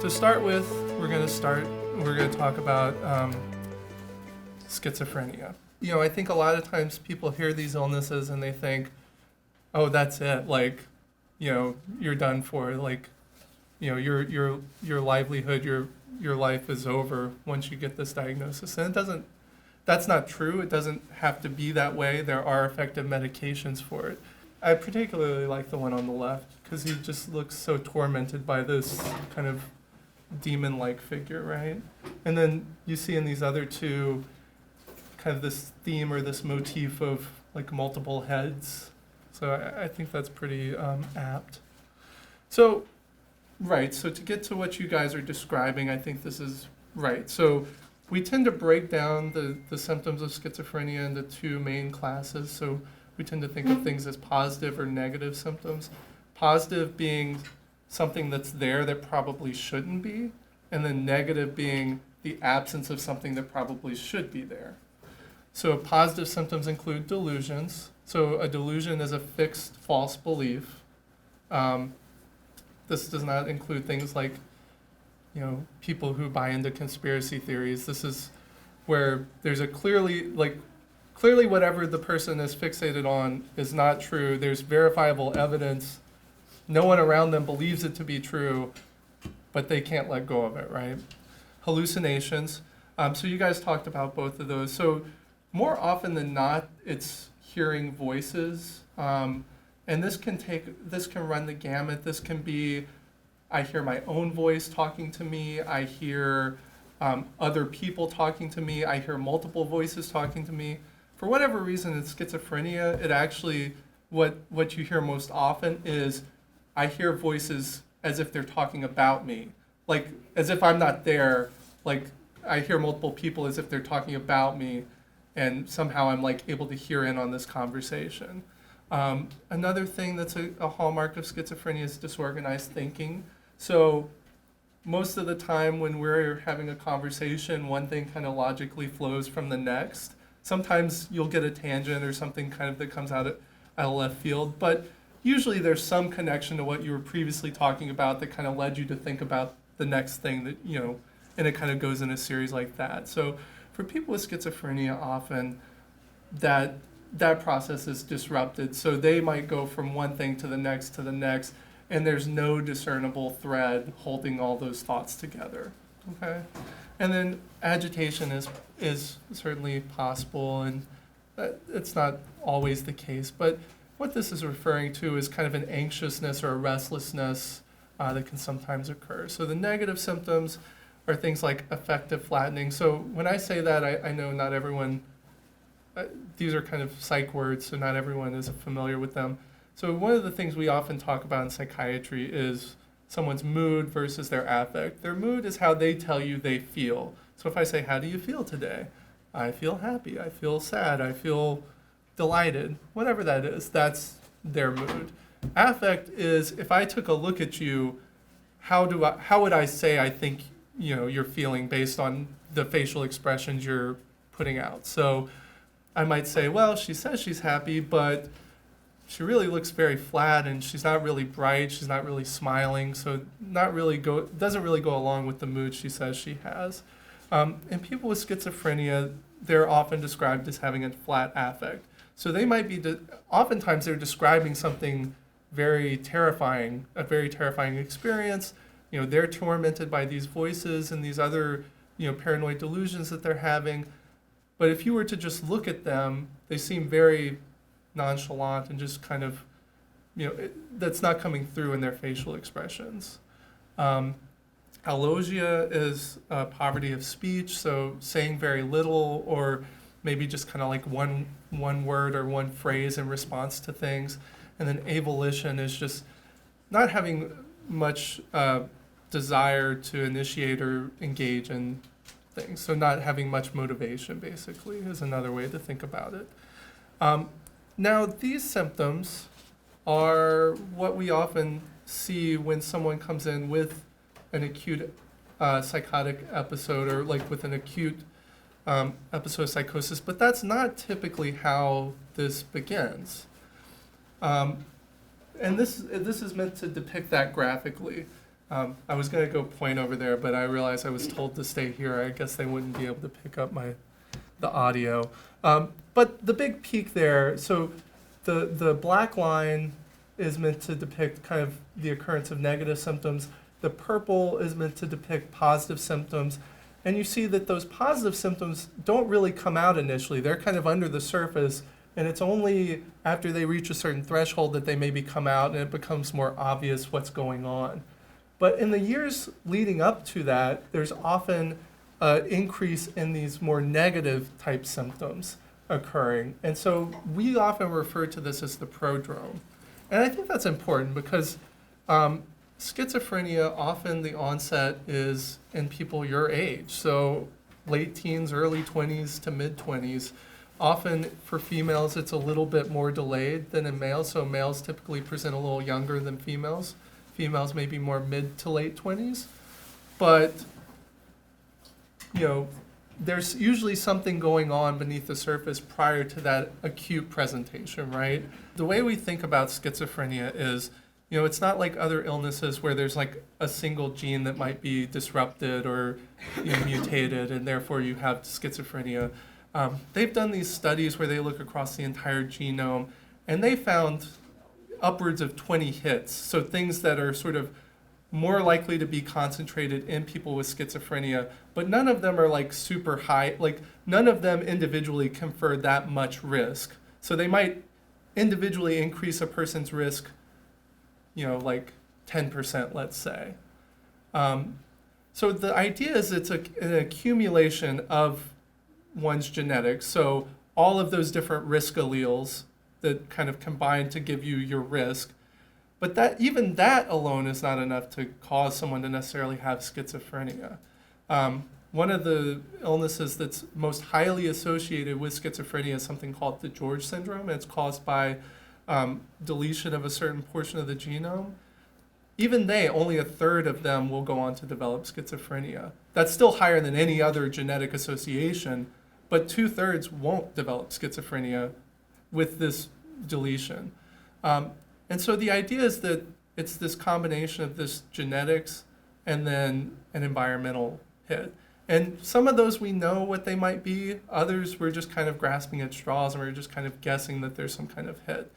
To start with, we're going to talk about schizophrenia. You know, I think a lot of times people hear these illnesses and they think, oh, that's it. Like, you know, you're done for. Like, you know, your livelihood, your life is over once you get this diagnosis. And that's not true. It doesn't have to be that way. There are effective medications for it. I particularly like the one on the left because he just looks so tormented by this kind of demon-like figure, right? And then you see in these other two kind of this theme or this motif of like multiple heads. So I think that's pretty apt. So, right, so to get to what you guys are describing, I think this is right. So we tend to break down the symptoms of schizophrenia into two main classes. So we tend to think of things as positive or negative symptoms. Positive being something that's there that probably shouldn't be, and then negative being the absence of something that probably should be there. So positive symptoms include delusions. So a delusion is a fixed false belief. This does not include things like, you know, people who buy into conspiracy theories. This is where there's a clearly whatever the person is fixated on is not true. There's verifiable evidence. No one around them believes it to be true, but they can't let go of it, right? Hallucinations. So you guys talked about both of those. So more often than not, it's hearing voices. And this can run the gamut. This can be, I hear my own voice talking to me. I hear other people talking to me. I hear multiple voices talking to me. For whatever reason, in schizophrenia, it actually, what you hear most often is, I hear voices as if they're talking about me. Like, as if I'm not there. Like, I hear multiple people as if they're talking about me, and somehow I'm, like, able to hear in on this conversation. Another thing that's a hallmark of schizophrenia is disorganized thinking. So most of the time when we're having a conversation, one thing kind of logically flows from the next. Sometimes you'll get a tangent or something kind of that comes out of left field, but usually there's some connection to what you were previously talking about that kind of led you to think about the next thing that, you know, and it kind of goes in a series like that. So for people with schizophrenia, often that process is disrupted. So they might go from one thing to the next, and there's no discernible thread holding all those thoughts together, okay? And then agitation is certainly possible, and it's not always the case, but what this is referring to is kind of an anxiousness or a restlessness that can sometimes occur. So the negative symptoms are things like affective flattening. So when I say that, I know not everyone, these are kind of psych words, so not everyone is familiar with them. So one of the things we often talk about in psychiatry is someone's mood versus their affect. Their mood is how they tell you they feel. So if I say, how do you feel today? I feel happy, I feel sad, I feel delighted, whatever that is, that's their mood. Affect is, if I took a look at you, how would I say I think, you know, you're feeling based on the facial expressions you're putting out? So I might say, well, she says she's happy, but she really looks very flat, and she's not really bright, she's not really smiling, so doesn't really go along with the mood she says she has. And people with schizophrenia, they're often described as having a flat affect. So they might be, oftentimes they're describing something very terrifying, a very terrifying experience. You know, they're tormented by these voices and these other, you know, paranoid delusions that they're having. But if you were to just look at them, they seem very nonchalant and just kind of, you know, that's not coming through in their facial expressions. Allosia is poverty of speech, so saying very little or maybe just kind of like one word or one phrase in response to things. And then avolition is just not having much desire to initiate or engage in things. So not having much motivation, basically, is another way to think about it. Now, these symptoms are what we often see when someone comes in with an acute psychotic episode or like with an acute episode of psychosis, but that's not typically how this begins. And this is meant to depict that graphically. I was going to go point over there, but I realized I was told to stay here. I guess they wouldn't be able to pick up the audio. But the big peak there, so the black line is meant to depict kind of the occurrence of negative symptoms. The purple is meant to depict positive symptoms. And you see that those positive symptoms don't really come out initially. They're kind of under the surface, and it's only after they reach a certain threshold that they maybe come out and it becomes more obvious what's going on. But in the years leading up to that, there's often an increase in these more negative type symptoms occurring. And so we often refer to this as the prodrome. And I think that's important because schizophrenia, often the onset is in people your age. So late teens, early 20s to mid 20s. Often for females, it's a little bit more delayed than in males. So males typically present a little younger than females. Females may be more mid to late 20s. But, there's usually something going on beneath the surface prior to that acute presentation, right? The way we think about schizophrenia is, it's not like other illnesses where there's like a single gene that might be disrupted or mutated, and therefore you have schizophrenia. They've done these studies where they look across the entire genome, and they found upwards of 20 hits. So things that are sort of more likely to be concentrated in people with schizophrenia, but none of them are like super high, like none of them individually confer that much risk. So they might individually increase a person's risk, like 10%, let's say. So the idea is it's an accumulation of one's genetics. So all of those different risk alleles that kind of combine to give you your risk. But even that alone is not enough to cause someone to necessarily have schizophrenia. One of the illnesses that's most highly associated with schizophrenia is something called the George syndrome. It's caused by deletion of a certain portion of the genome. Even only a third of them will go on to develop schizophrenia. That's still higher than any other genetic association, but 2/3 won't develop schizophrenia with this deletion. And so the idea is that it's this combination of this genetics and then an environmental hit. And some of those we know what they might be. Others we're just kind of grasping at straws and we're just kind of guessing that there's some kind of hit.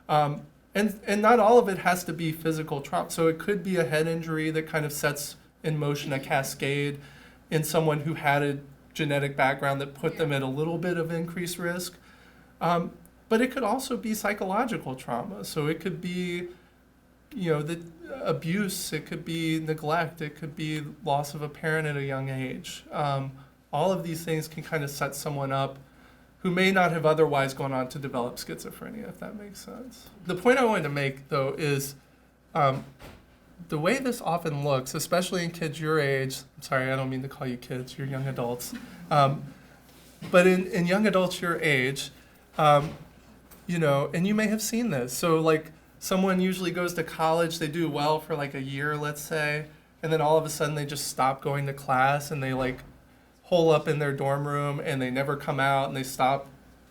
And not all of it has to be physical trauma. So it could be a head injury that kind of sets in motion a cascade in someone who had a genetic background that put them at a little bit of increased risk. But it could also be psychological trauma. So it could be, the abuse, it could be neglect, it could be loss of a parent at a young age. All of these things can kind of set someone up who may not have otherwise gone on to develop schizophrenia, if that makes sense. The point I wanted to make, though, is the way this often looks, especially in kids your age, I'm sorry, I don't mean to call you kids, you're young adults, but in young adults your age, and you may have seen this. So like someone usually goes to college, they do well for like a year, let's say, and then all of a sudden they just stop going to class and they like hole up in their dorm room and they never come out and they stop,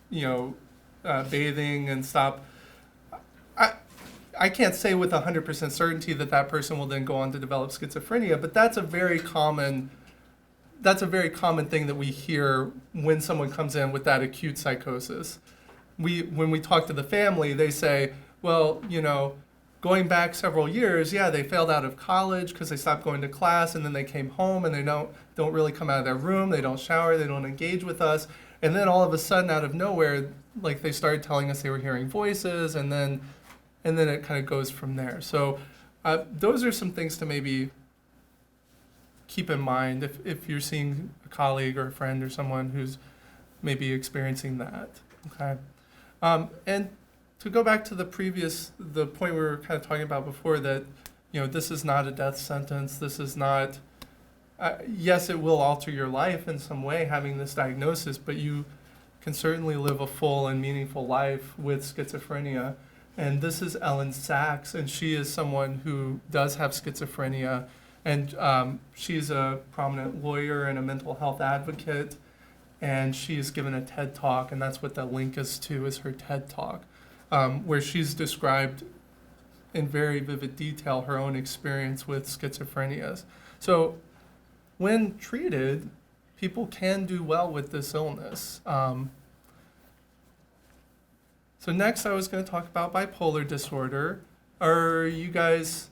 bathing and stop. I can't say with 100% certainty that person will then go on to develop schizophrenia, but that's a very common thing that we hear when someone comes in with that acute psychosis. When we talk to the family, they say, well, going back several years, they failed out of college because they stopped going to class, and then they came home and they don't really come out of their room, they don't shower, they don't engage with us, and then all of a sudden, out of nowhere, like they started telling us they were hearing voices, and then it kind of goes from there. So those are some things to maybe keep in mind if you're seeing a colleague or a friend or someone who's maybe experiencing that. Okay. And to go back to the point we were kind of talking about before, that, this is not a death sentence. This is not, yes, it will alter your life in some way having this diagnosis, but you can certainly live a full and meaningful life with schizophrenia. And this is Ellen Sachs, and she is someone who does have schizophrenia, and she's a prominent lawyer and a mental health advocate. And she's given a TED Talk, and that's what the link is to, is her TED Talk, where she's described in very vivid detail her own experience with schizophrenia. So when treated, people can do well with this illness. So next I was going to talk about bipolar disorder. Are you guys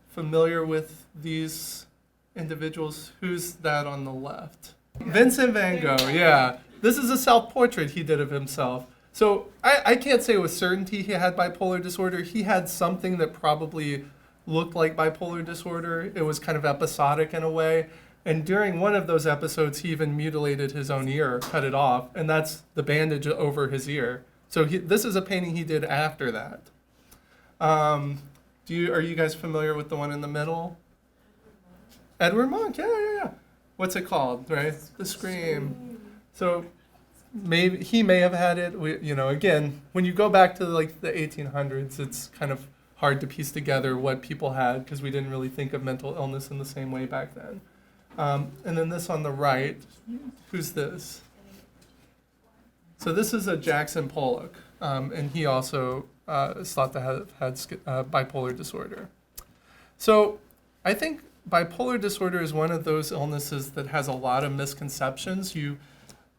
familiar with these individuals? Who's that on the left? Vincent van Gogh, yeah. This is a self-portrait he did of himself. So I can't say with certainty he had bipolar disorder. He had something that probably looked like bipolar disorder. It was kind of episodic in a way. And during one of those episodes, he even mutilated his own ear, cut it off, and that's the bandage over his ear. So this is a painting he did after that. Are you guys familiar with the one in the middle? Edward Munch, yeah. What's it called, right? The Scream. So maybe he may have had it. Again, when you go back to like the 1800s, it's kind of hard to piece together what people had because we didn't really think of mental illness in the same way back then. And then this on the right, who's this? So this is a Jackson Pollock, and he also is thought to have had bipolar disorder. So I think bipolar disorder is one of those illnesses that has a lot of misconceptions.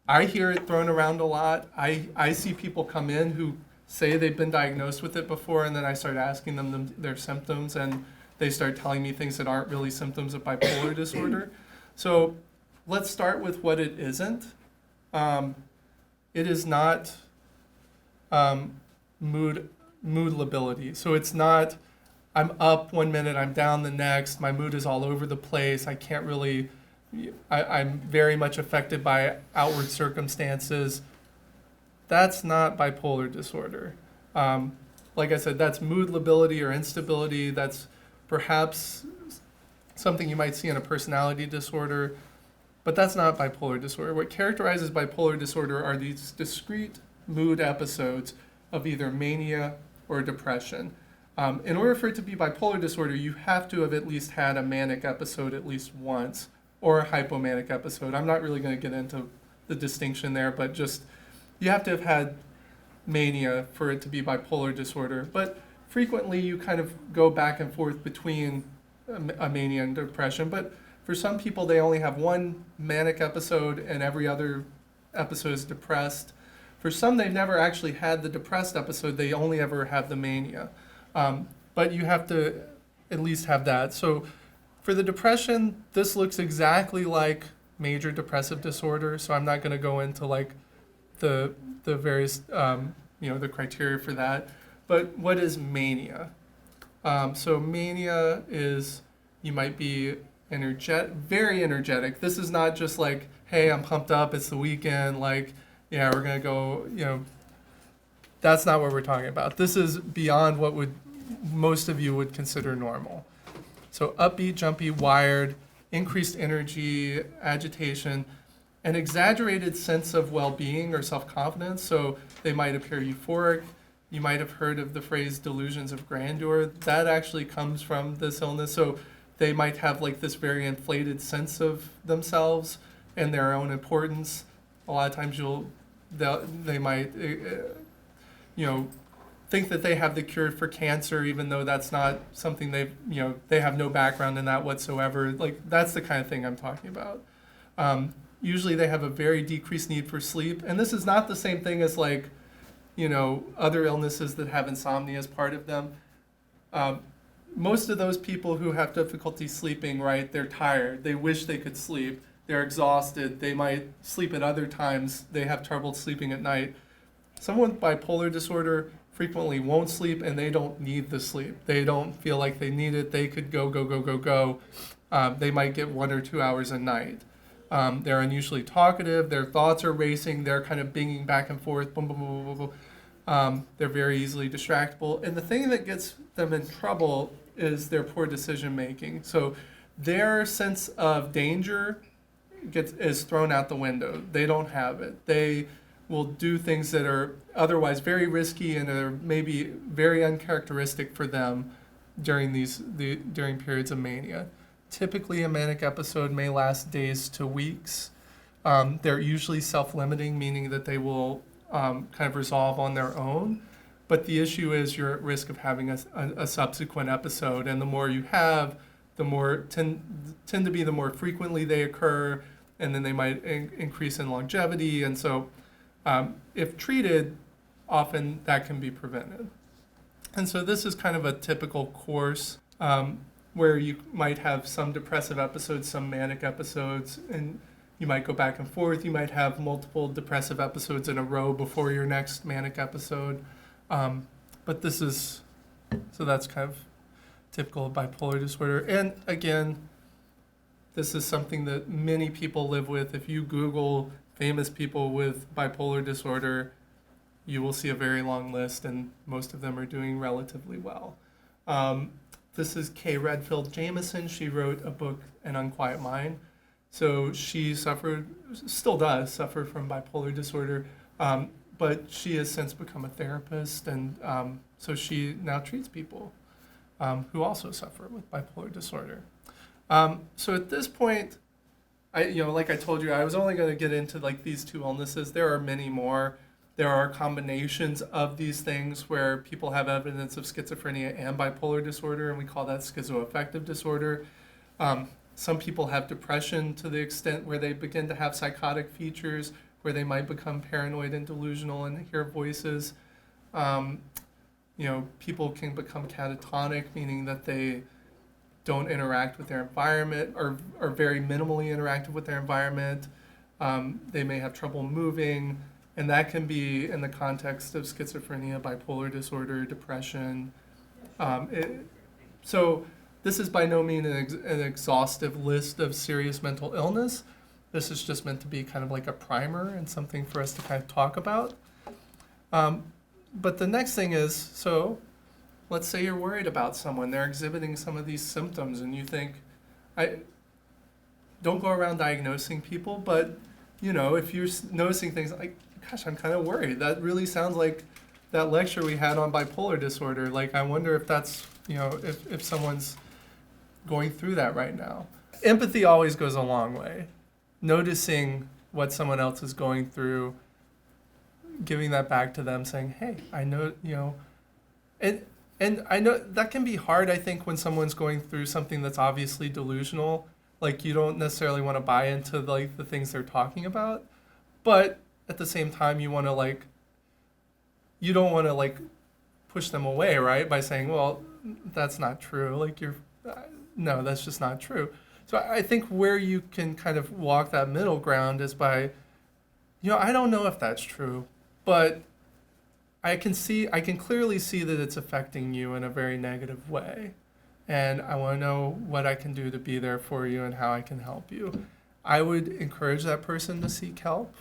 I hear it thrown around a lot. I see people come in who say they've been diagnosed with it before, and then I start asking them their symptoms, and they start telling me things that aren't really symptoms of bipolar disorder. So let's start with what it isn't. It is not mood lability. So it's not, I'm up one minute, I'm down the next, my mood is all over the place, I can't really, I'm very much affected by outward circumstances. That's not bipolar disorder. Like I said, that's mood lability or instability. That's perhaps something you might see in a personality disorder, but that's not bipolar disorder. What characterizes bipolar disorder are these discrete mood episodes of either mania or depression. In order for it to be bipolar disorder, you have to have at least had a manic episode at least once, or a hypomanic episode. I'm not really going to get into the distinction there, but just you have to have had mania for it to be bipolar disorder. But frequently you kind of go back and forth between a mania and depression. But for some people, they only have one manic episode and every other episode is depressed. For some, they've never actually had the depressed episode. They only ever have the mania. But you have to at least have that. So for the depression, this looks exactly like major depressive disorder. So I'm not going to go into like the various, the criteria for that. But what is mania? So mania is, you might be very energetic. This is not just like, hey, I'm pumped up, it's the weekend, like, yeah, we're going to go, that's not what we're talking about. This is beyond what most of you would consider normal. So upbeat, jumpy, wired, increased energy, agitation, an exaggerated sense of well-being or self-confidence. So they might appear euphoric. You might have heard of the phrase delusions of grandeur. That actually comes from this illness. So they might have like this very inflated sense of themselves and their own importance. A lot of times they might, think that they have the cure for cancer, even though that's not something they have no background in that whatsoever. Like, that's the kind of thing I'm talking about. Usually they have a very decreased need for sleep. And this is not the same thing as like, other illnesses that have insomnia as part of them. Most of those people who have difficulty sleeping, right, they're tired. They wish they could sleep. They're exhausted. They might sleep at other times. They have trouble sleeping at night. Someone with bipolar disorder frequently won't sleep, and they don't need the sleep. They don't feel like they need it. They could go. They might get 1 or 2 hours a night. They're unusually talkative. Their thoughts are racing. They're kind of binging back and forth. Boom, boom, boom, boom, boom. They're very easily distractible. And the thing that gets them in trouble is their poor decision making. So their sense of danger is thrown out the window. They don't have it. They will do things that are otherwise very risky and are maybe very uncharacteristic for them during periods of mania. Typically, a manic episode may last days to weeks. They're usually self-limiting, meaning that they will kind of resolve on their own. But the issue is you're at risk of having a subsequent episode, and the more you have, the more tend to be the more frequently they occur, and then they might increase in longevity. And so if treated, often that can be prevented. And so this is kind of a typical course where you might have some depressive episodes, some manic episodes, and you might go back and forth. You might have multiple depressive episodes in a row before your next manic episode. But this is, so that's kind of typical of bipolar disorder. And again, this is something that many people live with. If you Google famous people with bipolar disorder, you will see a very long list, and most of them are doing relatively well. This is Kay Redfield Jamison. She wrote a book, An Unquiet Mind. So she suffered, still does suffer from bipolar disorder, but she has since become a therapist, and so she now treats people who also suffer with bipolar disorder. So at this point, like I told you, I was only going to get into like these two illnesses. There are many more. There are combinations of these things where people have evidence of schizophrenia and bipolar disorder, and we call that schizoaffective disorder. Some people have depression to the extent where they begin to have psychotic features, where they might become paranoid and delusional and hear voices. People can become catatonic, meaning that they don't interact with their environment or are very minimally interactive with their environment. They may have trouble moving, and that can be in the context of schizophrenia, bipolar disorder, depression. So this is by no means an exhaustive list of serious mental illness. This is just meant to be kind of like a primer and something for us to kind of talk about. But the next thing is, so let's say you're worried about someone, they're exhibiting some of these symptoms, and you think, don't go around diagnosing people, but if you're noticing things like, gosh, I'm kind of worried. That really sounds like that lecture we had on bipolar disorder. Like, I wonder if that's, if someone's going through that right now. Empathy always goes a long way. Noticing what someone else is going through, giving that back to them, saying, hey, I know, and I know that can be hard, I think, when someone's going through something that's obviously delusional. Like, you don't necessarily want to buy into like the things they're talking about, but at the same time, you don't want to push them away, right? By saying, well, that's not true. Like, no, that's just not true. So I think where you can kind of walk that middle ground is by, I don't know if that's true, but I can clearly see that it's affecting you in a very negative way. And I want to know what I can do to be there for you and how I can help you. I would encourage that person to seek help.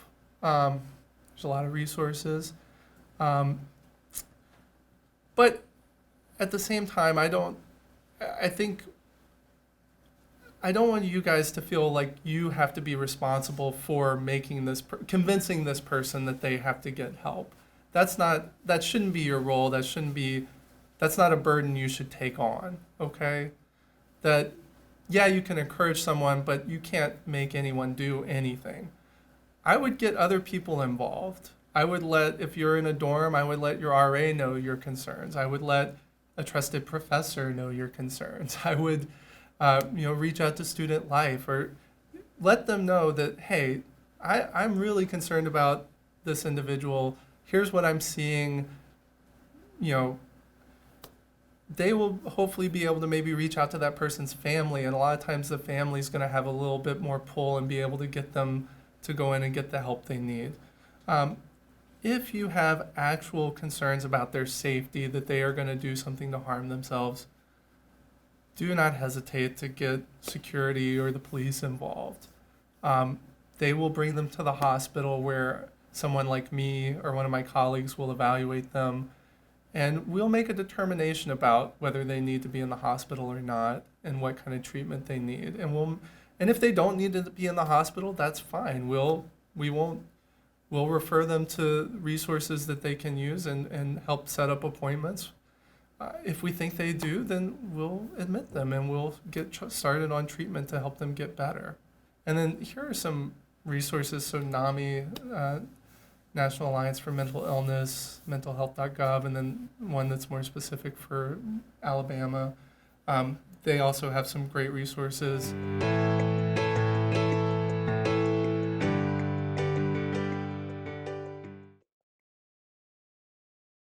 There's a lot of resources. But at the same time, I don't want you guys to feel like you have to be responsible for convincing this person that they have to get help. That shouldn't be your role. That's not a burden you should take on, okay? You can encourage someone, but you can't make anyone do anything. I would get other people involved. If you're in a dorm, I would let your RA know your concerns. I would let a trusted professor know your concerns. I would, reach out to Student Life or let them know that, hey, I'm really concerned about this individual. Here's what I'm seeing. They will hopefully be able to maybe reach out to that person's family, and a lot of times the family's going to have a little bit more pull and be able to get them to go in and get the help they need. If you have actual concerns about their safety, that they are going to do something to harm themselves, do not hesitate to get security or the police involved. They will bring them to the hospital where someone like me or one of my colleagues will evaluate them, and we'll make a determination about whether they need to be in the hospital or not and what kind of treatment they need. And if they don't need to be in the hospital, that's fine. We'll refer them to resources that they can use and help set up appointments. If we think they do, then we'll admit them and we'll get started on treatment to help them get better. And then here are some resources. So NAMI, National Alliance for Mental Illness, mentalhealth.gov, and then one that's more specific for Alabama. They also have some great resources.